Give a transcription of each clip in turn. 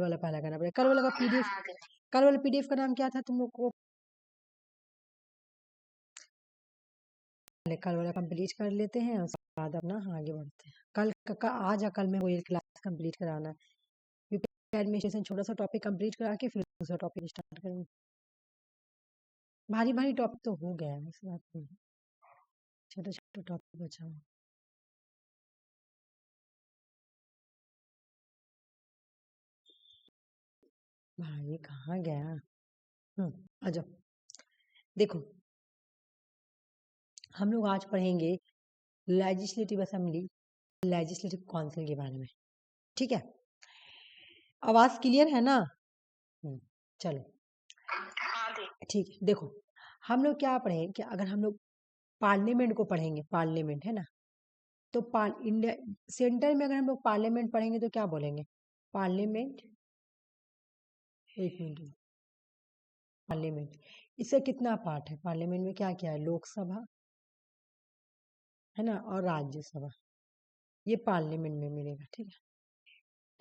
वाला पहला करना पड़ेगा। कल वाला का पीडीएफ, कल वाले पीडीएफ का नाम क्या था तुम लोग को? कल वाला कंप्लीट कर लेते हैं, उसके बाद अपना आगे बढ़ते हैं। आज या कल में वो ये क्लास कंप्लीट कराना है। एडमिनिस्ट्रेशन छोटा सा टॉपिक कंप्लीट करा के फिर दूसरा टॉपिक स्टार्ट करेंगे। भारी भारी टॉपिक तो हो गया है, ऐसी बात नहीं, छोटे छोटे टॉपिक बचा हुआ। भाई कहाँ गया? आ जाओ। देखो हम लोग आज पढ़ेंगे लेजिस्लेटिव असेंबली, लेजिस्लेटिव काउंसिल के बारे में, ठीक है? आवाज क्लियर है ना? चलो ठीक है। देखो हम लोग क्या पढ़े कि अगर हम लोग पार्लियामेंट को पढ़ेंगे, पार्लियामेंट है ना, तो इंडिया सेंटर में अगर हम लोग पार्लियामेंट पढ़ेंगे तो क्या बोलेंगे? पार्लियामेंट, एक मिनट, पार्लियामेंट इसका कितना पार्ट है? पार्लियामेंट में क्या क्या है? लोकसभा है ना, और राज्यसभा, ये पार्लियामेंट में मिलेगा, ठीक है?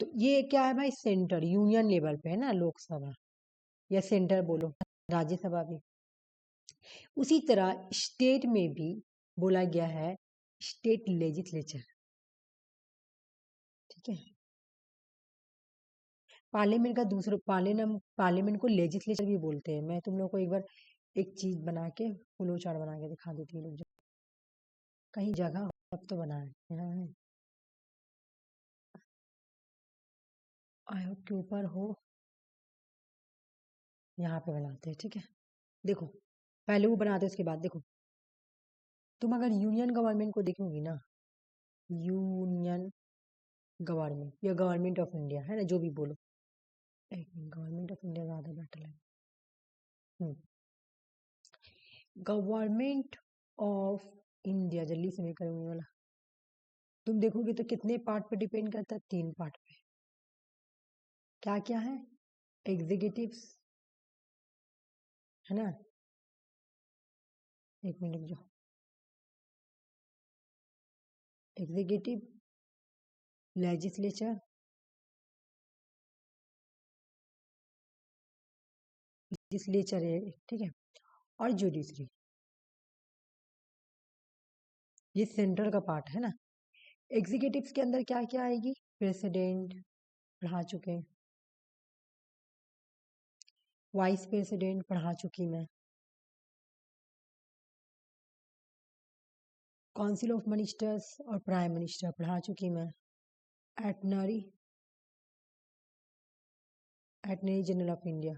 तो ये क्या है भाई? सेंटर, यूनियन लेवल पे है ना लोकसभा, या सेंटर बोलो, राज्यसभा भी। उसी तरह स्टेट में भी बोला गया है स्टेट लेजिस्लेचर, ठीक है? पार्लियामेंट का दूसरा पार्लियामेंट को लेजिस्लेचर भी बोलते हैं। मैं तुम लोग को एक बार एक चीज बना के, फ्लो चार्ट बना के दिखा देती हूँ, कहीं जगह हो तब तो बनाए, यहाँ है आयोग के ऊपर हो, यहाँ पे बनाते हैं, ठीक है? देखो पहले वो बनाते हैं, उसके बाद देखो तुम अगर यूनियन गवर्नमेंट को देखोगी ना, यूनियन गवर्नमेंट या गवर्नमेंट ऑफ इंडिया है ना, जो भी बोलो, एक मिनट, गवर्नमेंट ऑफ इंडिया ज्यादा बेटर है। गवर्नमेंट ऑफ इंडिया जल्दी से मैं करूंगी वाला, तुम देखोगे तो कितने पार्ट पे डिपेंड करता है? 3 पार्ट पे। क्या क्या है? एग्जीक्यूटिव्स है ना, एक मिनट जो, एग्जीक्यूटिव, लेजिस्लेचर, लेजिस्लेचर है, ठीक है, और जुडिशरी, ये सेंट्रल का पार्ट है ना। एग्जीक्यूटिव्स के अंदर क्या क्या आएगी? प्रेसिडेंट पढ़ा चुके हैं, वाइस प्रेसिडेंट पढ़ा चुकी मैं, काउंसिल ऑफ मिनिस्टर्स और प्राइम मिनिस्टर पढ़ा चुकी मैं, एटनरी, एटर्नी जनरल ऑफ इंडिया,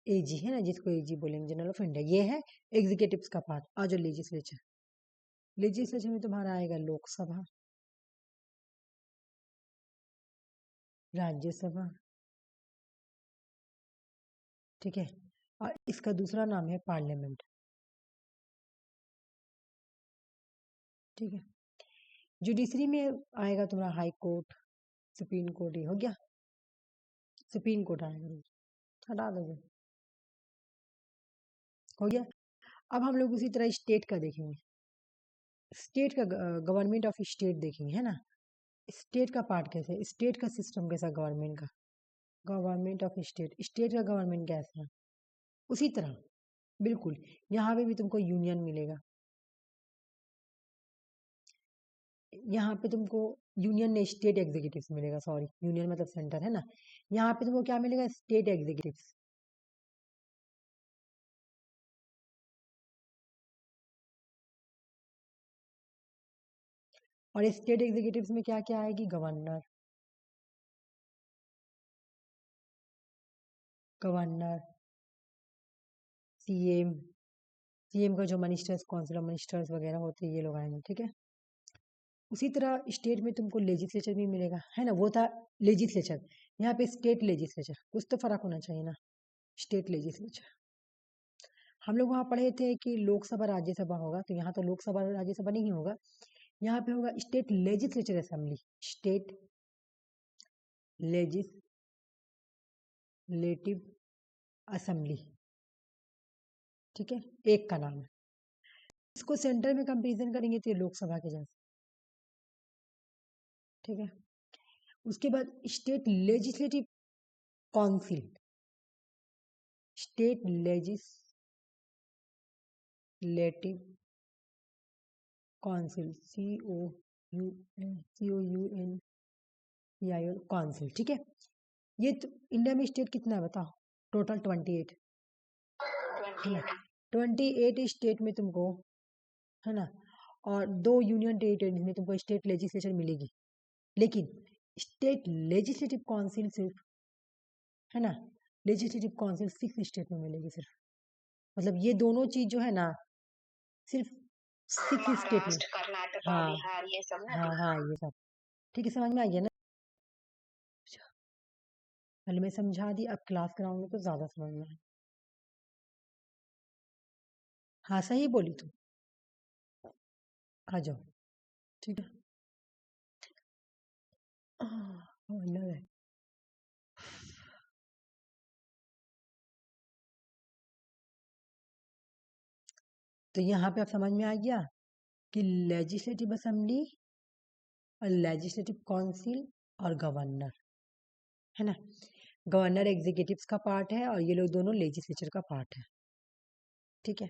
एजी है ना, जिसको एजी बोलेंगे, जनरल ऑफ इंडिया, ये है एग्जीक्यूटिव्स का पार्ट। और जो लेजिस्लेचर, लेजिस्लेचर में तुम्हारा आएगा लोकसभा, राज्यसभा, ठीक है, और इसका दूसरा नाम है पार्लियामेंट, ठीक है? जुडिशरी में आएगा तुम्हारा हाई कोर्ट, सुप्रीम कोर्ट, ये हो गया, सुप्रीम कोर्ट आएगा, हटा दो, हो गया। अब हम लोग उसी तरह स्टेट का देखेंगे, स्टेट का गवर्नमेंट ऑफ स्टेट देखेंगे, है ना? स्टेट का पार्ट कैसे, स्टेट का सिस्टम कैसा गवर्नमेंट का, गवर्नमेंट ऑफ स्टेट, स्टेट का गवर्नमेंट कैसा है? उसी तरह बिल्कुल यहाँ पे भी तुमको यूनियन मिलेगा, यहाँ पे तुमको यूनियन ने स्टेट एग्जीक्यूटिव्स मिलेगा, सॉरी यूनियन मतलब सेंटर है ना, यहाँ पे तुमको क्या मिलेगा? स्टेट एग्जीक्यूटिव्स, और स्टेट एग्जीक्यूटिव्स में क्या क्या आएगी? गवर्नर, गवर्नर, सीएम, सीएम का जो मिनिस्टर्स, काउंसिल ऑफ मिनिस्टर्स वगैरह होते हैं, ये लोग आएंगे, ठीक है? उसी तरह स्टेट में तुमको लेजिस्लेचर भी मिलेगा, है ना, वो था लेजिस्लेचर, यहाँ पे स्टेट लेजिस्लेचर, कुछ तो फर्क होना चाहिए ना, स्टेट लेजिस्लेचर। हम लोग वहाँ पढ़े थे कि लोकसभा राज्यसभा होगा, तो यहाँ तो लोकसभा राज्यसभा नहीं होगा, यहाँ पे होगा state legislature assembly, state legislative assembly, ठीक है, एक का नाम है। इसको सेंटर में कंपेरिजन करेंगे तो ये लोकसभा के जैसे, ठीक है? उसके बाद state legislative council, state legislative council, COUNCIL council, ठीक है। ये तो इंडिया में स्टेट कितना है बताओ? टोटल 28 है ना। 28 स्टेट में तुमको, है ना, और 2 यूनियन टेरिटरीज में तुमको स्टेट लेजिस्लेचर मिलेगी, लेकिन स्टेट लेजिस्लेटिव काउंसिल सिर्फ, है ना, लेजिस्लेटिव काउंसिल 6 स्टेट में मिलेगी सिर्फ। मतलब ये दोनों चीज जो है ना सिर्फ 6 स्टेट में। हाँ बिहार ये सब ना। हाँ ये सब ठीक है, समझ में आ गया ना? पहले मैं समझा दी, अब क्लास कराऊंगी तो ज्यादा समझ में आएगा। हाँ सही बोली तू, आ जाओ, ठीक है। लग है। तो यहाँ पे आप समझ में आ गया कि लेजिस्लेटिव असेंबली और लेजिस्लेटिव काउंसिल और गवर्नर, है ना। गवर्नर एग्जीक्यूटिव्स का पार्ट है और ये लोग दोनों लेजिस्लेचर का पार्ट है, ठीक है।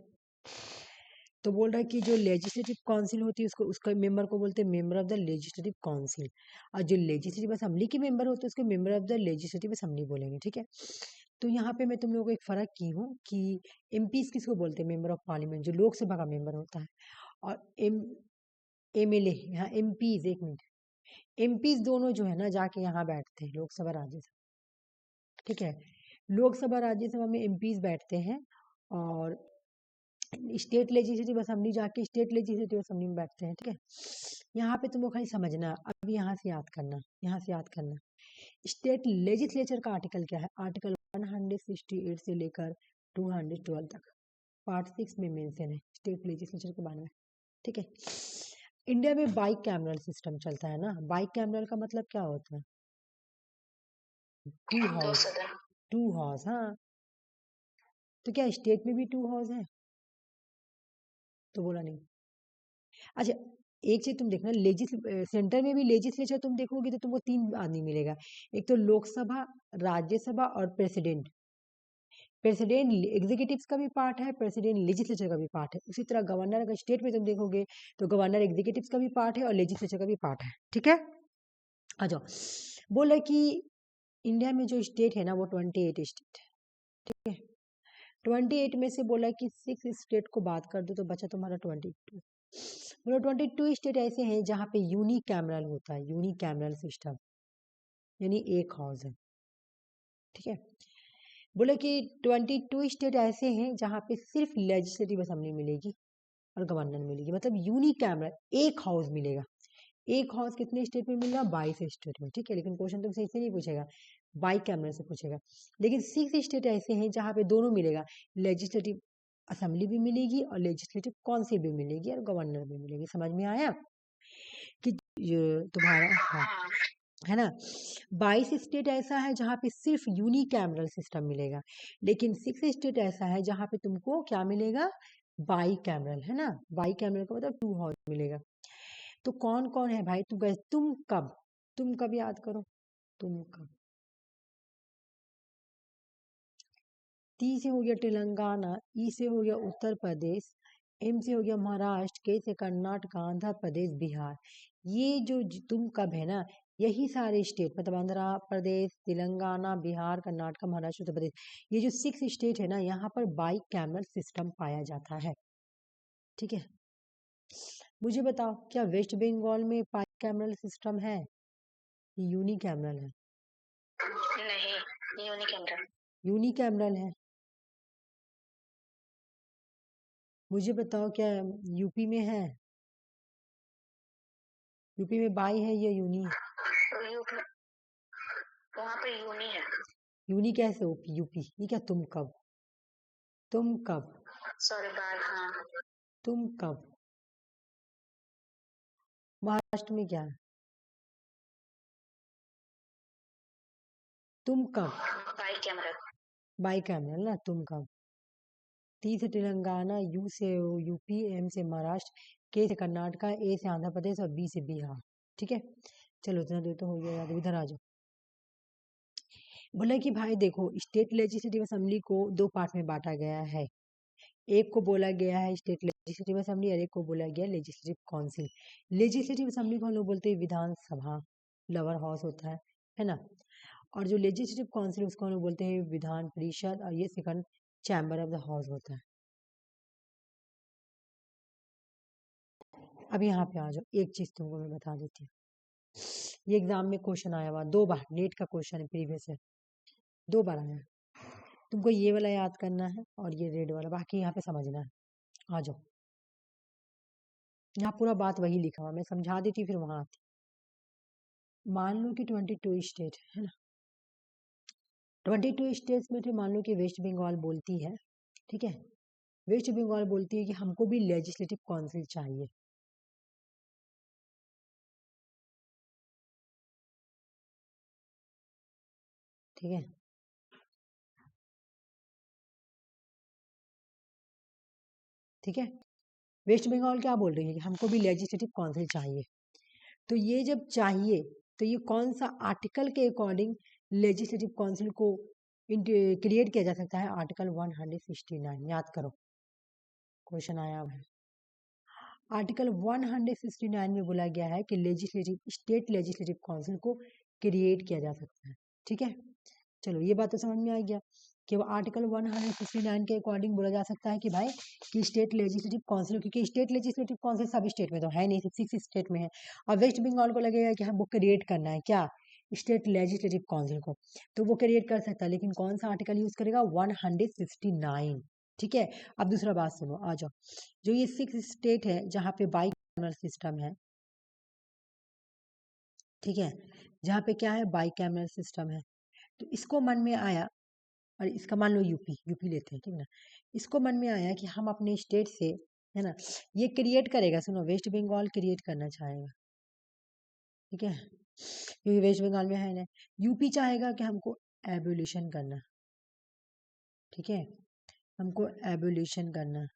तो बोल रहा है कि जो लेजिस्लेटिव काउंसिल होती है उसको, उसका मेंबर को बोलते हैं member of the legislative council, और जो लेजिस्लेटिव असेंबली के मेंबर होते हैं उसको member of the legislative assembly बोलेंगे, ठीक है। तो यहाँ पे मैं तुम लोगों को एक फर्क की हूँ कि एमपीज किसको बोलते हैं? मेंबर ऑफ पार्लियामेंट, जो लोकसभा का मेंबर होता है। और एमएलए, यहाँ एमपीज, एक मिनट, एमपीज दोनों जो है ना जाके यहाँ बैठते हैं, लोकसभा राज्यसभा, ठीक है। लोकसभा राज्यसभा में एमपीज बैठते हैं, और स्टेट लेजिस्लेटिव असेंबली जाके स्टेट लेजिस्लेटिव असेंबली में बैठते हैं, ठीक है। यहाँ पे तुमको खाली समझना, अब यहाँ से याद करना, यहाँ से याद करना। स्टेट लेजिस्लेचर का आर्टिकल क्या है? आर्टिकल 168 से लेकर 212 तक, पार्ट 6 में मेंशन है स्टेट लेजिस्लेचर के बारे में, ठीक है। इंडिया में बाई कैमरल सिस्टम चलता है ना। बाई कैमरल का मतलब क्या होता है? टू हाउस, टू हाउस, हाँ। तो क्या स्टेट में भी टू हाउस है? तो बोला नहीं। अच्छा, एक चीज तुम देखना, सेंटर में भी लेजिस्लेचर तुम देखोगे तो तुमको 3 आदमी मिलेगा। एक तो लोकसभा, राज्यसभा और प्रेसिडेंट। प्रेसिडेंट एग्जीक्यूटिव्स का भी पार्ट है, प्रेसिडेंट लेजिस्लेचर का भी पार्ट है। उसी तरह गवर्नर, अगर स्टेट में तुम देखोगे तो गवर्नर एग्जीक्यूटिव्स का भी पार्ट है और लेजिस्लेचर का भी पार्ट है, ठीक है। आ जाओ, बोल रहे कि इंडिया में जो स्टेट है ना वो 28 स्टेट है, ठीक है। 28 में से बोला कि 6 स्टेट को बात कर दो तो बचा तुम्हारा 22। बोलो 22 स्टेट ऐसे हैं जहाँ पे यूनिकैमरल होता है, यूनिकैमरल सिस्टम, यानी एक हाउस है, ठीक है। बोले कि 22 स्टेट ऐसे हैं जहाँ पे सिर्फ लेजिस्लेटिव असेंबली मिलेगी और गवर्नर मिलेगी, मतलब यूनिकैमरल, एक हाउस मिलेगा। एक हाउस कितने स्टेट में मिलेगा? 22 स्टेट में, ठीक है। लेकिन क्वेश्चन तुमसे इससे नहीं पूछेगा, बाई कैमरल से पूछेगा। लेकिन 6 स्टेट ऐसे हैं जहाँ पे दोनों मिलेगा, लेजिस्लेटिव असेंबली भी मिलेगी और लेजिस्लेटिव काउंसिल भी मिलेगी और गवर्नर भी मिलेगी। समझ में आया कि तुम्हारा, हाँ, है ना। 22 स्टेट ऐसा है जहाँ पे सिर्फ यूनिकैमरल सिस्टम मिलेगा, लेकिन 6 स्टेट ऐसा है जहाँ पे तुमको क्या मिलेगा? बाई कैमरल, है ना। बाई कैमरल का मतलब टू हाउस मिलेगा। तो कौन कौन है भाई? तुम कब याद करो, तुम कब। टी से हो गया तेलंगाना, ई से हो गया उत्तर प्रदेश, एम से हो गया महाराष्ट्र, के से कर्नाटक, आंध्र प्रदेश, बिहार। ये जो तुम कब है ना, यही सारे स्टेट, मतलब आंध्र प्रदेश, तेलंगाना, बिहार, कर्नाटक, महाराष्ट्र, उत्तर प्रदेश, ये जो 6 स्टेट है ना यहाँ पर बाई कैमरल सिस्टम पाया जाता है, ठीक है। मुझे बताओ, क्या वेस्ट बंगाल में बाई कैमरल सिस्टम है? यूनिकैमरल है? नहीं, यूनिकैमरल, यूनिकैमरल है। मुझे बताओ, क्या यूपी में है? यूपी में बाई है या यूनी है? यूपी, वहाँ पे यूनी है। यूनी कैसे यूपी? ये क्या तुम कब, सॉरी बाय, हाँ, तुम कब? महाराष्ट्र में क्या है? तुम कब? बाई कैमरल, बाई कैमरल ना, तुम कब। टी से तेलंगाना, यू से यूपी, एम से महाराष्ट्र, के से कर्नाटका, ए से आंध्र प्रदेश और बी से बिहार, ठीक है। चलो इतना देर तो हो गया यार, इधर आ जाओ। बोला कि भाई देखो, स्टेट लेजिस्लेटिव असेंबली को दो पार्ट में बांटा गया है। एक को बोला गया है स्टेट लेजिस्लेटिव असेंबली और एक को बोला गया लेजिस्लेटिव काउंसिल। लेजिस्लेटिव असेंबली को हम लोग बोलते हैं विधानसभा, लोअर हाउस होता है ना। और जो लेजिस्लेटिव काउंसिल उसको हम लोग बोलते हैं विधान परिषद, और ये second chamber of the house होता है। अब यहाँ पे आ जाओ, एक चीज तुमको मैं बता देती हूँ। ये एग्जाम में क्वेश्चन आया हुआ 2 बार, नेट का क्वेश्चन है, प्रीवियस है, 2 बार आया है। तुमको ये वाला याद करना है और ये रेड वाला, बाकी यहाँ पे समझना है। आ जाओ, यहाँ पूरा बात वही लिखा हुआ, मैं समझा देती फिर वहां आती। मान लो कि 22 स्टेट है ना, 22 स्टेट्स में से मान लो कि वेस्ट बंगाल बोलती है, ठीक है, वेस्ट बंगाल बोलती है कि हमको भी लेजिस्लेटिव काउंसिल चाहिए। ठीक है, ठीक है, वेस्ट बंगाल क्या बोल रही है कि हमको भी लेजिस्लेटिव काउंसिल चाहिए। तो ये जब चाहिए तो ये कौन सा आर्टिकल के अकॉर्डिंग लेजिस्लेटिव काउंसिल को क्रिएट किया जा सकता है? आर्टिकल 169, याद करो, क्वेश्चन आया हुआ है। आर्टिकल 169 में बोला गया है कि लेजिस्लेटिव स्टेट लेजिस्लेटिव काउंसिल को क्रिएट किया जा सकता है। ठीक है, चलो ये बात तो समझ में आ गया कि वो आर्टिकल 169 के अकॉर्डिंग बोला जा सकता है कि भाई कि स्टेट लेजिस्लेटिव काउंसिल, क्योंकि स्टेट लेजिस्लेटिव काउंसिल सभी स्टेट में तो है नहीं, सिर्फ 6 स्टेट में है। और वेस्ट बंगाल को लगेगा कि हमको क्रिएट करना है क्या, स्टेट लेजिस्लेटिव काउंसिल को, तो वो क्रिएट कर सकता है, लेकिन कौन सा आर्टिकल यूज करेगा? 169। ठीक है, अब दूसरा बात सुनो, आ जाओ। जो ये 6 स्टेट है जहाँ पे बाई कैमरल सिस्टम है, ठीक है, जहाँ पे क्या है, बाई कैमरल सिस्टम है, तो इसको मन में आया, और इसका मान लो यूपी, यूपी लेते हैं, ठीक ना, इसको मन में आया कि हम अपने स्टेट से, है ना, ये क्रिएट करेगा, सुनो, वेस्ट बंगाल क्रिएट करना चाहेगा, ठीक है, क्योंकि वेस्ट बंगाल में है ना। यूपी चाहेगा कि हमको एबोल्यूशन करना, ठीक है, हमको एबोल्यूशन करना,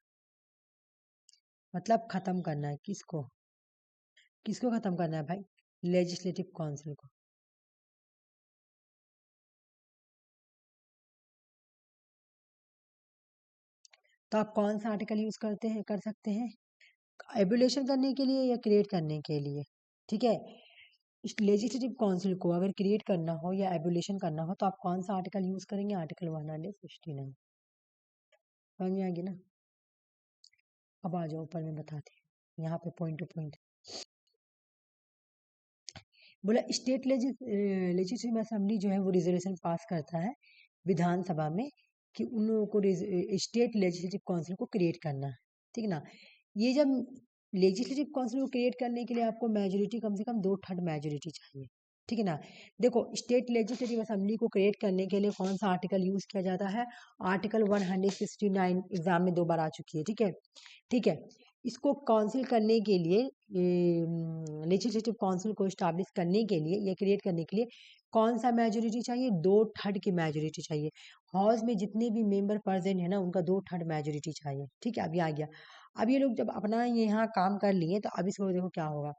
मतलब खत्म करना है, किसको, किसको खत्म करना है भाई? लेजिस्लेटिव काउंसिल को। तो आप कौन सा आर्टिकल यूज करते हैं, कर सकते हैं? एबोल्यूशन करने के लिए या क्रिएट करने के लिए? ठीक है, इस लेजिस्लेटिव काउंसिल को अगर क्रिएट करना हो या एबोल्यूशन करना हो तो आप कौन सा आर्टिकल यूज करेंगे? आर्टिकल 169। समझ में आ गया ना? अब आ जाओ ऊपर में बताते हैं, यहाँ पे पॉइंट टू पॉइंट। बोला स्टेट लेजिस्लेटिव असेंबली जो है वो रिजोल्यूशन पास करता है विधानसभा में कि उन लोगों को स्टेट लेजिस्लेटिव काउंसिल को क्रिएट करना है, ठीक ना। ये जब लेजिस्लेटिव काउंसिल को क्रिएट करने के लिए आपको मेजोरिटी कम से कम 2/3 मेजोरिटी चाहिए, ठीक है ना। देखो, स्टेट लेजिस्लेटिव असेंबली को क्रिएट करने के लिए कौन सा आर्टिकल यूज किया जाता है? आर्टिकल 169, एग्जाम में 2 बार आ चुकी है, ठीक है, ठीक है। इसको काउंसिल करने के लिए, लेजिस्लेटिव काउंसिल को स्टैब्लिश करने के लिए या क्रिएट करने के लिए कौन सा मेजोरिटी चाहिए? 2/3 की मेजोरिटी चाहिए। हाउस में जितने भी मेंबर प्रेजेंट है ना, उनका 2/3 मेजोरिटी चाहिए, ठीक है। अभी आ गया, अब ये लोग जब अपना यहाँ काम कर लिए तो अब इसको देखो क्या होगा।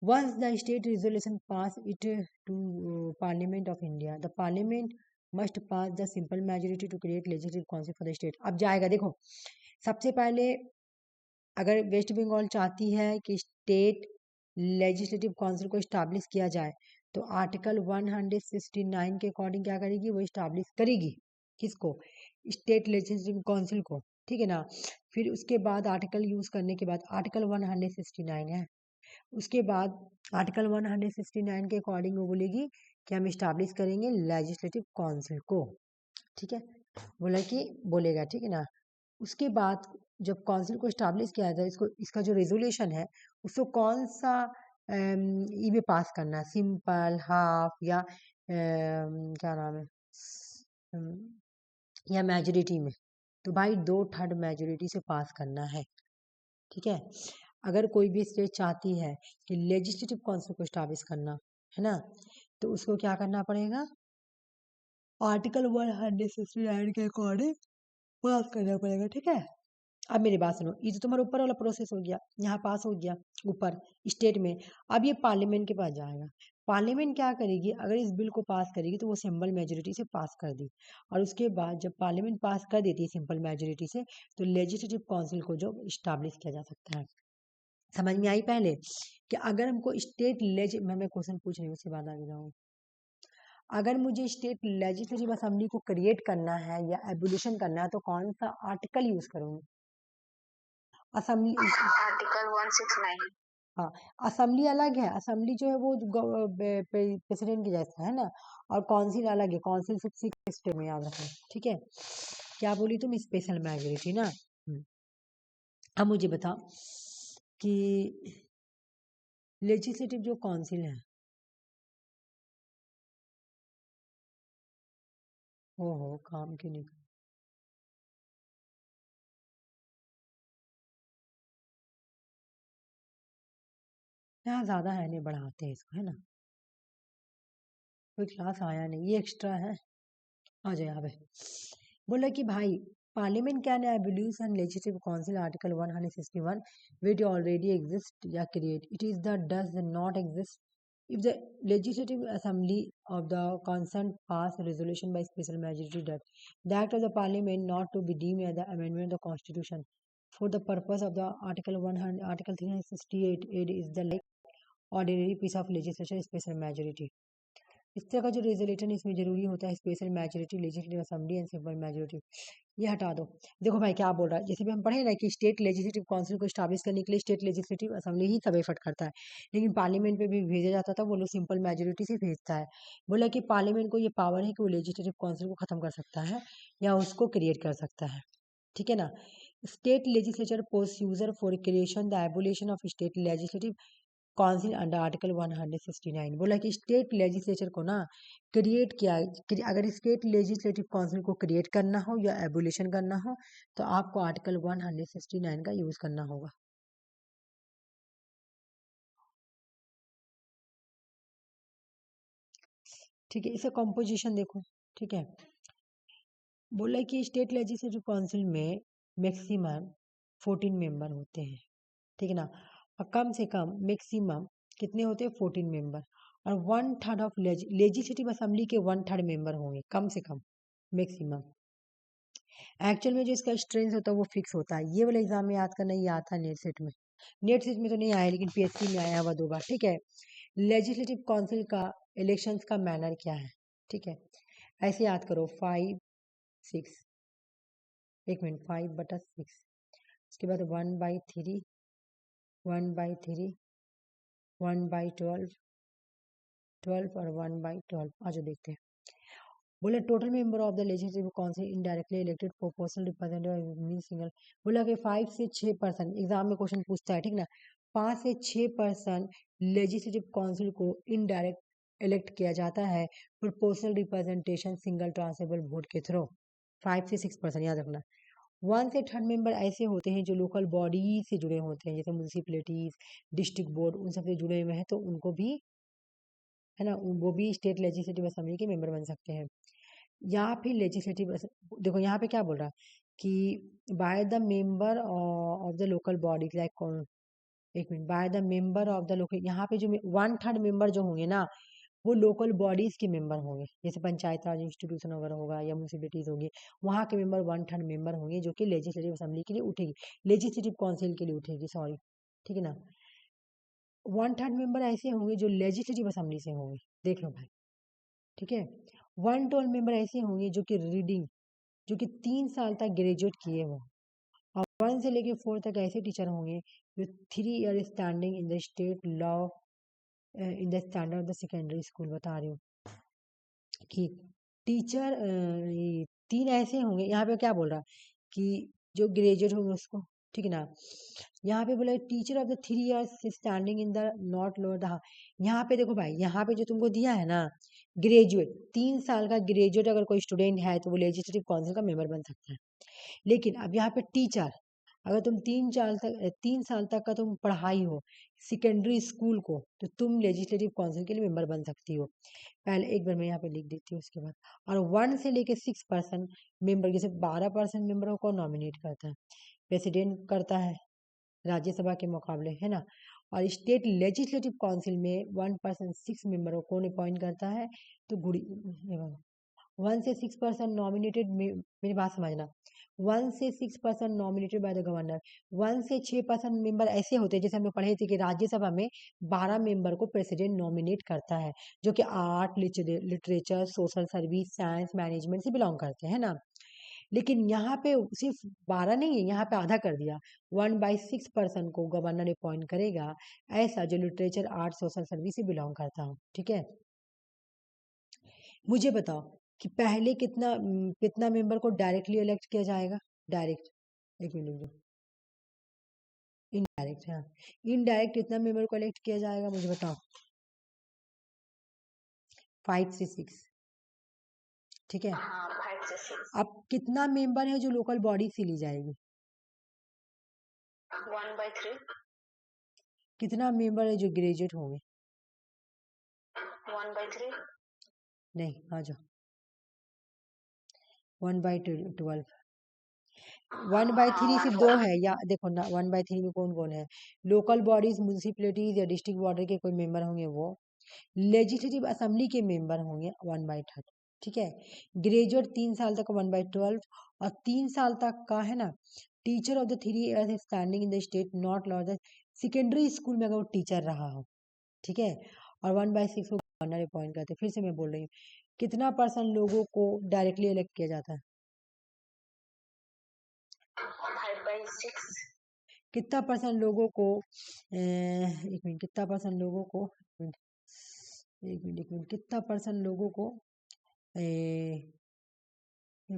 Once the state resolution pass it to Parliament of India, the Parliament must pass the simple majority to create legislative council for the state। अब जाएगा, देखो, सबसे पहले अगर वेस्ट बंगाल चाहती है कि स्टेट लेजिस्लेटिव काउंसिल को स्टैब्लिश किया जाए तो आर्टिकल 169 के अकॉर्डिंग क्या करेगी? वो स्टैब्लिश करेगी, किसको? स्टेट लेजिस्लेटिव काउंसिल को, ठीक है ना। फिर उसके बाद आर्टिकल यूज करने के बाद आर्टिकल 169 है, उसके बाद आर्टिकल 169 के अकॉर्डिंग वो बोलेगी कि हम स्टैब्लिश करेंगे लेजिस्लेटिव काउंसिल को, ठीक है, बोला कि बोलेगा, ठीक है ना। उसके बाद जब काउंसिल को स्टैब्लिश किया जाए, इसको, इसका जो रेजोल्यूशन है उसको कौन सा ई में पास करना है? सिंपल, हाफ, या क्या नाम है, या मेजोरिटी में? तो भाई 2/3 मेजोरिटी से पास करना है, ठीक है। अगर कोई भी स्टेट चाहती है कि लेजिस्लेटिव काउंसिल को स्टैब्लिश करना है ना, तो उसको क्या करना पड़ेगा? आर्टिकल 169 के अकॉर्डिंग पास करना पड़ेगा, ठीक है। अब मेरी बात सुनो, ये तो तुम्हारा ऊपर वाला प्रोसेस हो गया, यहाँ पास हो गया ऊपर स्टेट में। अब ये पार्लियामेंट के पास जाएगा। पार्लियामेंट क्या करेगी, अगर इस बिल को पास करेगी तो वो सिंपल मेजोरिटी से पास कर दी, और उसके बाद जब पार्लियामेंट पास कर देती है सिंपल मेजोरिटी से, तो लेजिस्लेटिव काउंसिल को जो इस्टाब्लिश किया जा सकता है। समझ में आई पहले कि अगर हमको स्टेट मैं क्वेश्चन पूछ रही हूँ, उसके बाद आगे जाऊँ। अगर मुझे स्टेट लेजिस्लेटिव असेंबली को क्रिएट करना है या एबोलिशन करना है तो कौन सा आर्टिकल यूज करूंगी? Assembly, article 169। हाँ, असेंबली अलग है, असेंबली जो है वो प्रेसिडेंट के जैसा है ना, और काउंसिल अलग है, काउंसिल सिर्फ 6 स्टेट में, याद रखना, ठीक है। क्या बोली तुम? स्पेशल मेजोरिटी ना। अब मुझे बताओ कि लेजिस्लेटिव जो काउंसिल है, ओहो काम क्यों नहीं? यहाँ ज्यादा है नहीं, बढ़ाते हैं इसको, है ना। कोई क्लास आया नहीं, ये एक्स्ट्रा है, आ जाए यहाँ पे। बोला कि भाई parliament can abolish and legislative council article 161 which already exist या create it is the does not exist if the legislative assembly of the concerned pass a resolution by special majority that the act of the parliament not to be deemed as the amendment of the constitution for the purpose of the article 100 article 368 it is the like ordinary piece of legislation special majority। इस तरह का जो resolution इसमें जरूरी होता है special majority legislative assembly and simple majority, ये हटा दो। देखो भाई क्या बोल रहा है, जैसे भी हम पढ़े ना कि स्टेट लेजिस्लेटिव काउंसिल को स्टैब्लिश करने के लिए स्टेट लेजिस्लेटिव असेंबली ही सब एफर्ट करता है, लेकिन पार्लियामेंट में भी भेजा जाता था, वो लोग सिंपल मेजोरिटी से भेजता है। बोला कि पार्लियामेंट को ये पावर है कि वो लेजिस्लेटिव काउंसिल को खत्म कर सकता है या उसको क्रिएट कर सकता है, ठीक है ना। State legislature procedure for creation the abolition of state legislative council under article 169। बोला कि स्टेट लेजिस्लेचर को ना क्रिएट किया, अगर स्टेट लेजिस्लेटिव काउंसिल को क्रिएट करना हो या एबोलिशन करना हो तो आपको आर्टिकल 169 का यूज करना होगा। ठीक है, इसका कॉम्पोजिशन देखो, ठीक है। बोला कि स्टेट लेजिस्लेटिव काउंसिल में मैक्सिमम 14 मेंबर होते हैं, ठीक है ना, और कम से कम मैक्सिमम कितने होते हैं? 14 मेंबर, और 1/3 ऑफ लेजिस्लेटिव असेंबली के 1/3 मेंबर होंगे कम से कम, मैक्सिमम। एक्चुअल में जो इसका स्ट्रेंथ होता है वो फिक्स होता है, ये वाला एग्जाम में याद करना, ये आता है नेट सेट में। नेट सेट में तो नहीं आया लेकिन पीएससी में आया हुआ 2 बार, ठीक है। लेजिस्लेटिव काउंसिल का इलेक्शंस का मैनर क्या है, ठीक है, ऐसे याद करो 5/6, 1 मिनट, 5/6, उसके बाद 1/3, 1/3, 1/12, 12 और 1/12। आज देखते हैं। बोले total member of the legislative council indirectly elected proportional representative mean single. बोला कि 5 से 6% एग्जाम में क्वेश्चन पूछता है, ठीक ना। 5 से 6% लेजिस्लेटिव काउंसिल को इनडायरेक्ट इलेक्ट किया जाता है proportional representation single transferable vote के थ्रू। 5 से 6% याद रखना। 1 से 3 मेंबर ऐसे होते हैं जो लोकल बॉडी से जुड़े होते हैं, जैसे म्यूनसिपलिटीज, डिस्ट्रिक्ट बोर्ड, उन सबसे जुड़े हुए हैं, तो उनको भी, है ना, वो भी स्टेट लेजिस्लेटिव असेंबली के मेंबर बन सकते हैं। यहाँ पे लेजिस्लेटिव, देखो यहाँ पे क्या बोल रहा है कि by the member of the local body, like 1 minute, by the member of the local, यहाँ पे जो 1/3 मेंबर जो होंगे ना वो लोकल बॉडीज के मेंबर होंगे, जैसे पंचायत राज इंस्टीट्यूशन वगैरह होगा या म्यूनसिपलिटीज होगी, वहाँ के मेंबर 1/3 मेंबर होंगे जो कि लेजिस्लेटिव असेंबली के लिए उठेगी, लेजिस्लेटिव काउंसिल के लिए उठेगी, सॉरी, ठीक है ना। 1/3 मेंबर ऐसे होंगे जो लेजिस्लेटिव असेंबली से होंगे, देख लो भाई, ठीक है। 1/12 मेंबर ऐसे होंगे जो कि रीडिंग, जो कि 3 साल तक ग्रेजुएट किए हो, और 1 से लेके 4 तक ऐसे टीचर होंगे जो 3 year standing in the state law in the standard of the secondary school. बता रही हूँ कि टीचर, ये 3 ऐसे होंगे, यहाँ पे क्या बोल रहा है कि जो ग्रेजुएट होंगे उसको, ठीक है ना। यहाँ पे बोला teacher of the 3 years standing in the not lower the, यहाँ पे देखो भाई, यहाँ पे जो तुमको दिया है ना ग्रेजुएट, 3 साल का ग्रेजुएट अगर कोई स्टूडेंट है तो वो लेजिस्लेटिव काउंसिल का मेंबर बन सकता है। लेकिन अब यहाँ पे टीचर, अगर तुम 3 साल तक का तुम पढ़ाई हो सेकेंडरी स्कूल को, तो तुम लेजिस्लेटिव काउंसिल के लिए मेंबर बन सकती हो। पहले एक बार मैं यहाँ पे लिख देती हूँ उसके बाद। और 1 से लेके 6% मेंबर, जैसे 12% मेंबरों को नॉमिनेट करता है, प्रेसिडेंट करता है राज्यसभा के मुकाबले, है ना। और स्टेट लेजिस्लेटिव काउंसिल में 1% 6 मेंबरों को अपॉइंट करता है। तो 1 से 6% नॉमिनेटेड, मेरी बात समझना, 1 से 6% नॉमिनेटेड बाय द गवर्नर। 1 से 6% मेंबर ऐसे होते हैं, जैसे हम लोग पढ़े थे कि राज्यसभा में 12 मेंबर को प्रेसिडेंट नॉमिनेट करता है, जो कि art, literature, social service, science, management से बिलोंग करते हैं ना। लेकिन यहाँ पे सिर्फ 12 नहीं है, यहाँ पे आधा कर दिया, 1/6% को गवर्नर अपॉइंट करेगा, ऐसा जो लिटरेचर, आर्ट, सोशल सर्विस से बिलोंग करता हो। ठीक है, मुझे बताओ कि पहले कितना मेंबर को डायरेक्टली इलेक्ट किया जाएगा, डायरेक्ट, एक मिनट दो, इनडायरेक्ट, हाँ, इनडायरेक्ट कितना मेंबर को इलेक्ट किया जाएगा, मुझे बताओ। 5 से 6, ठीक है। हाँ 5 से 6। अब कितना मेंबर है जो लोकल बॉडी से ली जाएगी, 1/3। कितना मेंबर है जो ग्रेजुएट होंगे, 1/3। नहीं, आ जाओ, 1/12। 1/3 सिर्फ 2 है, या देखो ना, 1/3 में कौन कौन है, लोकल बॉडीज, म्यूनिसिपैलिटीज या डिस्ट्रिक्ट बॉर्डर के कोई मेंबर होंगे वो, लेजिस्लेटिव असेंबली के मेंबर होंगे 1/3, ठीक है। ग्रेजुएट 3 साल तक 1/12, और 3 साल तक का, है ना, teacher of the 3 years standing in the state not law the secondary school में अगर वो टीचर रहा हो, ठीक है। और 1/6 को गवर्नर अपॉइंट करते हैं। फिर से मैं बोल रही हूँ, कितना % लोगों को डायरेक्टली इलेक्ट किया जाता है, 5/6। कितना % लोगों को, एक मिनट, कितना % लोगों को, एक मिनट, कितना % लोगों को, मैं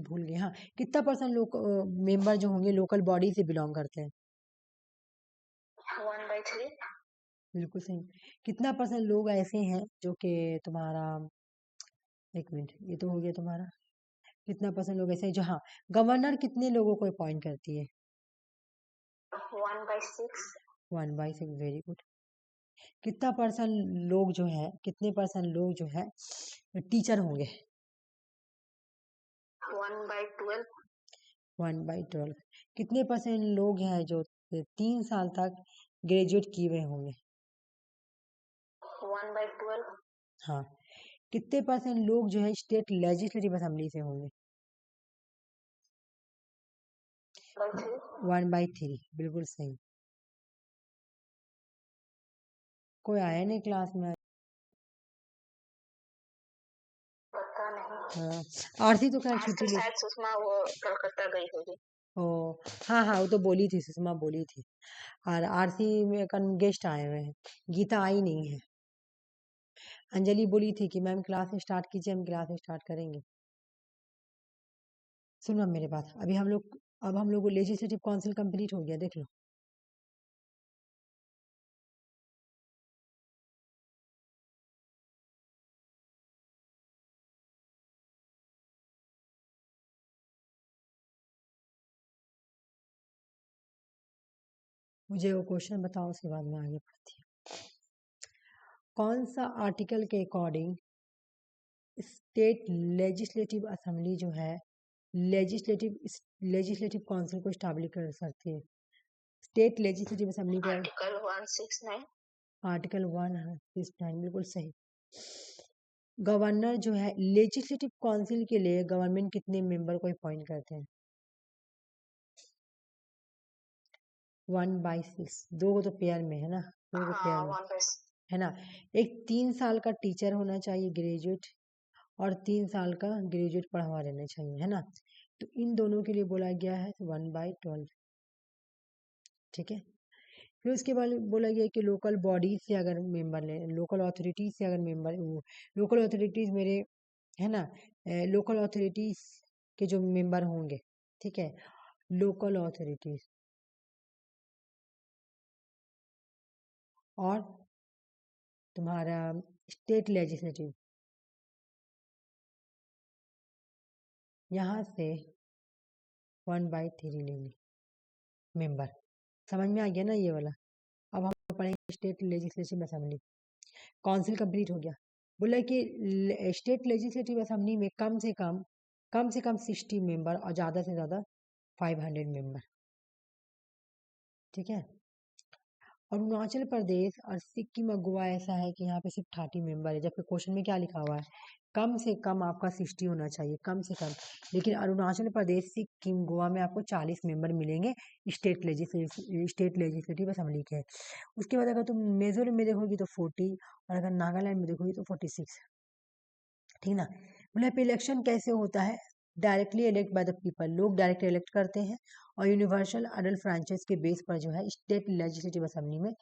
भूल गई, हाँ, कितना % लोग मेंबर जो होंगे लोकल बॉडी से बिलोंग करते हैं, 1/3। बिल्कुल सही। कितना % लोग ऐसे हैं जो कि तुम्हारा, एक मिनट, ये तो हो गया तुम्हारा, कितना % लोग ऐसे हैं जो, हाँ, गवर्नर कितने लोगों को अपॉइंट करती है, 1/6। 1/6, वेरी गुड। कितना % लोग जो है, कितने % लोग जो है टीचर होंगे, 1/12। 1/12। कितने % लोग हैं जो 3 साल तक ग्रेजुएट किए हुए होंगे, 1/12। हाँ। कितने % लोग जो है स्टेट लेजिस्लेटिव असेंबली से होंगे, 1/3। 1/3, बिल्कुल सही। कोई आया नहीं क्लास में, पता नहीं, हाँ, आरती तो खैर आज छुट्टी तो ले, शायद सुषमा वो कलकत्ता गई होगी। ओ, हाँ हाँ, वो तो बोली थी, सुषमा बोली थी। और आरती में कल गेस्ट आए हुए हैं, गीता आई नहीं है। अंजलि बोली थी कि मैम क्लास स्टार्ट कीजिए, हम क्लास स्टार्ट करेंगे। सुनो अब मेरे बात, अब हम लोग को लेजिस्लेटिव काउंसिल कंप्लीट हो गया, देख लो। मुझे वो क्वेश्चन बताओ, उसके बाद मैं आगे बढ़ती हूँ। कौन सा आर्टिकल के अकॉर्डिंग स्टेट लेजिस्लेटिव असेंबली जो है लेजिस्लेटिव लेजिस्लेटिव काउंसिल को स्टैब्लिश कर सकती है, स्टेट लेजिस्लेटिव असेंबली का आर्टिकल 169। आर्टिकल 169, बिल्कुल सही। गवर्नर जो है लेजिस्लेटिव काउंसिल के लिए गवर्नमेंट कितने मेंबर को अपॉइंट करते हैं, 1/6, 2 तो पेयर में है ना, 2 पेयर हाँ में 1/6। है ना। एक 3 साल का टीचर होना चाहिए ग्रेजुएट, और 3 साल का ग्रेजुएट पढ़वा लेना चाहिए, है ना। तो इन दोनों के लिए बोला गया है 1/12, ठीक है। फिर उसके बाद बोला गया कि लोकल बॉडी से अगर मेंबर ले, लोकल अथॉरिटी से अगर मेंबर, लोकल अथॉरिटीज मेरे, है ना, लोकल अथॉरिटीज के जो मेंबर होंगे, ठीक है, लोकल अथॉरिटीज और तुम्हारा स्टेट लेजिस्लेटिव, यहाँ से 1/3 लेंगे, मेंबर। समझ में आ गया ना ये वाला। अब हम पढ़ेंगे state legislative assembly. Council complete हो गया। बोला कि स्टेट लेजिस्लेटिव असेंबली में कम से कम 60 मेंबर और ज़्यादा से ज़्यादा 500 मेंबर। ठीक है। अरुणाचल प्रदेश और सिक्किम और गोवा ऐसा है कि यहाँ पे सिर्फ 30 मेंबर है, जबकि क्वेश्चन में क्या लिखा हुआ है, कम से कम आपका 60 होना चाहिए, कम से कम। लेकिन अरुणाचल प्रदेश, सिक्किम, गोवा में आपको 40 मेंबर मिलेंगे स्टेट लेजिस्लेटिव असेंबली के। उसके बाद अगर तुम मिजोरम में देखोगी तो 40, और अगर नागालैंड में देखोगी तो 46। ठीक ना। मतलब पे इलेक्शन कैसे होता है, directly elect by the people, लोग डायरेक्ट इलेक्ट करते हैं, और यूनिवर्सल अडल्ट फ्रेंचाइज के बेस पर जो है स्टेट लेजिस्लेटिव असेंबली में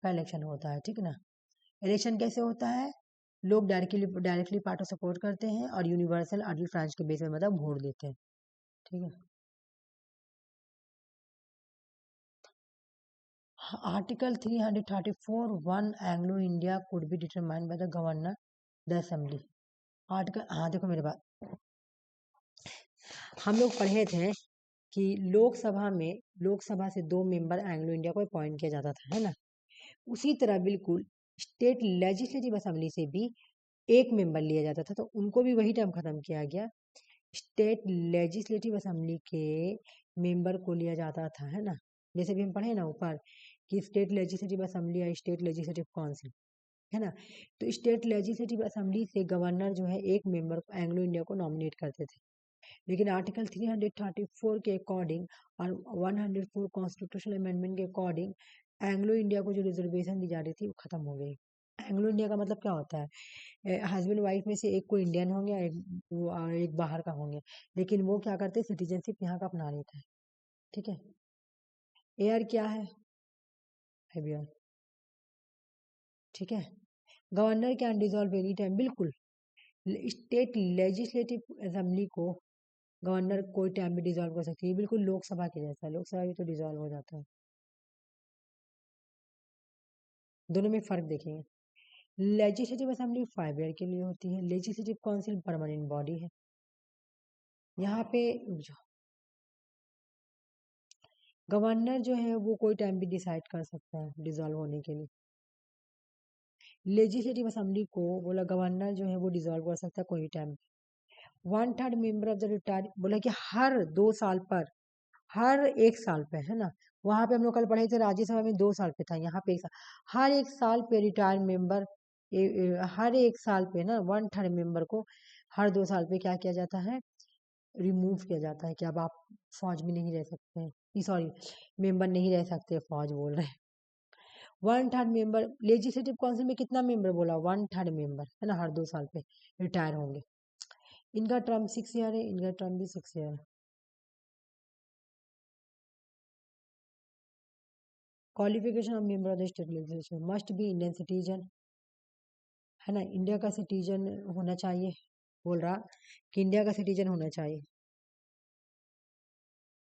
का इलेक्शन होता है। ठीक ना। इलेक्शन कैसे होता है, लोग डायरेक्टली पार्टी सपोर्ट करते हैं और यूनिवर्सल अडल्ट फ्रेंच के बेस पर मतलब वोट देते हैं। ठीक है। Article 334 1 Anglo India could be determined by the governor the assembly. Article, हाँ देखो मेरे बात, हम लोग पढ़े थे कि लोकसभा से 2 मेंबर एंग्लो इंडिया को अपॉइंट किया जाता था, है ना। उसी तरह बिल्कुल स्टेट लेजिस्लेटिव असेंबली से भी 1 मेंबर लिया जाता था, तो उनको भी वही टर्म खत्म किया गया। स्टेट लेजिस्लेटिव असेंबली के मेंबर को लिया जाता था, है ना। जैसे भी हम पढ़े ना ऊपर कि स्टेट लेजिस्लेटिव असेंबली या स्टेट लेजिस्लेटिव काउंसिल, है ना। तो स्टेट लेजिस्लेटिव असेंबली से गवर्नर जो है 1 मेंबर को एंग्लो इंडिया को नॉमिनेट करते थे। लेकिन आर्टिकल 334 के अकॉर्डिंग और 104 कॉन्स्टिट्यूशनल अमेंडमेंट के अकॉर्डिंग एंग्लो इंडिया को जो रिजर्वेशन दी जा रही थी वो खत्म हो गई। एंग्लो इंडिया का मतलब क्या होता है, हस्बैंड वाइफ में से एक को इंडियन होंगे और एक बाहर का होंगे, लेकिन वो क्या करते हैं, सिटीजनशिप यहाँ का अपना लेता है। ठीक है। एयर क्या है, एयर। ठीक है। Governor can dissolve any time, बिल्कुल। स्टेट लेजिस्लेटिव असेंबली को गवर्नर कोई टाइम भी डिसॉल्व कर सकती है, बिल्कुल लोकसभा के जैसा। लोकसभा भी तो डिसॉल्व हो जाता है। दोनों में फर्क देखेंगे। लेजिस्लेटिव असेंबली 5 ईयर के लिए होती है, लेजिस्लेटिव काउंसिल परमानेंट बॉडी है। यहाँ पे गवर्नर जो है वो कोई टाइम भी डिसाइड कर सकता है डिसॉल्व होने के लिए। लेजिस्लेटिव असेंबली को बोला गवर्नर जो है वो डिसॉल्व कर सकता है कोई time. 1/3 member of the retire, बोला कि हर 2 साल पर, हर 1 साल पे, है ना। वहां पे हम लोग कल पढ़े थे राज्यसभा में 2 साल पे था, यहाँ पे 1 साल। हर 1 साल पे रिटायर मेंबर, हर 1 साल पे ना 1/3 मेंबर को हर 2 साल पे क्या किया जाता है, रिमूव किया जाता है कि अब आप फौज में नहीं रह सकते हैं, सॉरी मेंबर नहीं रह सकते, फौज बोल रहे हैं। 1/3 मेंबर, लेजिस्लेटिव काउंसिल में कितना मेंबर बोला, 1/3 मेंबर, है ना, हर 2 साल पे रिटायर होंगे। इनका टर्म 6 ईयर है, इनका टर्म भी 6 ईयर है। Qualification of member of the state legislature must be Indian citizen, है ना, इंडिया का सिटीजन होना चाहिए। बोल रहा कि इंडिया का सिटीजन होना चाहिए।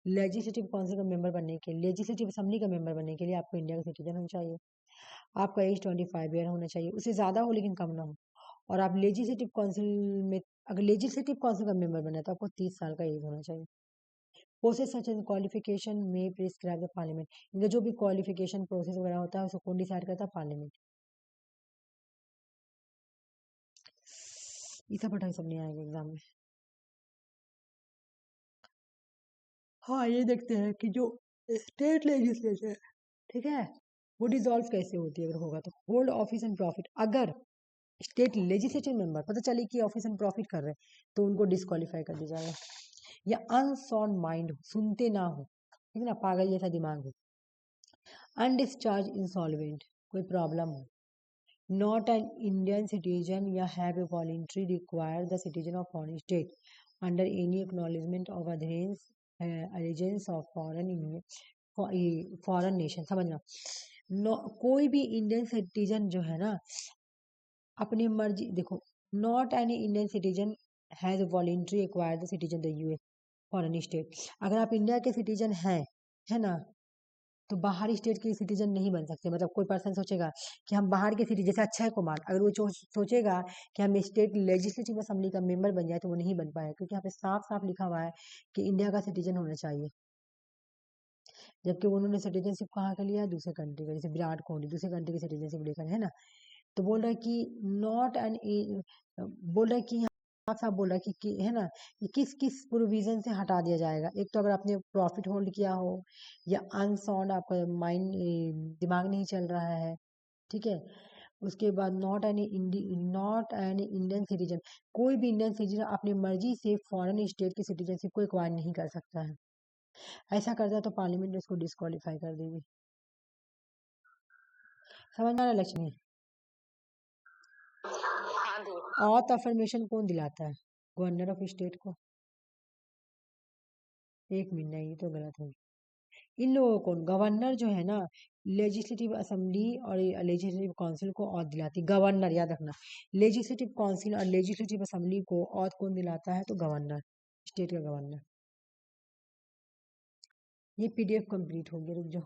लेजिस्लेटिव काउंसिल का मेंबर बनने के लिए, लेजिस्लेटिव असेंबली का मेंबर बनने के लिए आपको इंडिया का सिटीजन होना चाहिए। आपका एज 25 ईयर होना चाहिए, उससे ज़्यादा हो लेकिन कम ना हो। और आप लेजिस्लेटिव काउंसिल में, अगर लेजिस्लेटिव काउंसिल का मेंबर बनना है तो आपको 30 साल का एज होना चाहिए। प्रोसेस सच एज क्वालिफिकेशन में प्रिस्क्राइब द पार्लियामेंट, इनका जो भी क्वालिफिकेशन प्रोसेस वगैरह होता है उसको कौन डिसाइड करता है, पार्लियामेंट। इसा पढ़ा सब नहीं आएगा एग्जाम में। हाँ ये देखते हैं कि जो स्टेट लेजिस्लेचर, ठीक है, वो डिसॉल्व कैसे होती है अगर होगा तो। होल्ड ऑफिस एंड प्रॉफिट, अगर स्टेट लेजिस्लेचर मेंबर पता चले कि ऑफिस एंड प्रॉफिट कर रहे हैं तो उनको डिस्क्वालीफाई कर दिया जाएगा। या अनसाउंड माइंड हो, सुनते ना हो, ठीक है ना, पागल जैसा दिमाग हो। अनडिस्चार्ज इंसॉल्वेंट, कोई प्रॉब्लम हो। नॉट एन इंडियन सिटीजन या have a voluntary require the citizen of foreign state under any acknowledgement of adherence of foreign nation, समझना। कोई भी इंडियन सिटीजन जो है ना अपनी मर्जी, देखो, not any Indian citizen has voluntary acquire the citizen the US foreign state. अगर आप इंडिया के सिटीजन हैं, है ना, तो बाहरी स्टेट के सिटीजन नहीं बन सकते। मतलब कोई पर्सन सोचेगा कि हम बाहर के सिटीजन, जैसे अक्षय कुमार, अगर वो सोचेगा कि हम स्टेट लेजिस्लेटिव असेंबली का मेंबर बन जाए तो वो नहीं बन पाएगा, क्योंकि यहाँ पे साफ साफ लिखा हुआ है कि इंडिया का सिटीजन होना चाहिए। जबकि उन्होंने सिटीजनशिप कहाँ का लिया है, दूसरे कंट्री का, जैसे विराट कोहली दूसरे कंट्री की सिटीजनशिप लेकर, है ना। तो बोल रहा है कि नॉट एन, बोल रहा है कि यहाँ साहब बोल रहा है कि है ना, ये किस किस प्रोविजन से हटा दिया जाएगा। एक तो अगर आपने प्रॉफिट होल्ड किया हो, या अनसाउंड आपका माइंड, दिमाग नहीं चल रहा है, ठीक है। उसके बाद नॉट एन इंडियन सिटीजन, कोई भी इंडियन सिटीजन अपनी मर्जी से फॉरेन स्टेट की सिटीजनशिप को एक्वायर नहीं कर सकता है। ऐसा करता है तो पार्लियामेंट उसको डिस्क्वालीफाई कर देगी। समझ में आ रहा है लक्ष्मी? हाँ दी। ऑथ अफर्मेशन कौन दिलाता है, गवर्नर ऑफ स्टेट को। एक मिनट, नहीं, ये तो गलत हो गया। इन लोगों को, गवर्नर जो है ना, लेजिस्लेटिव असेंबली और लेजिस्लेटिव काउंसिल को ऑथ दिलाती, गवर्नर याद रखना। लेजिस्लेटिव काउंसिल और लेजिस्लेटिव असेंबली को ऑथ कौन दिलाता है, तो गवर्नर, स्टेट का गवर्नर। ये पीडीएफ कंप्लीट हो गया, रुक जाओ।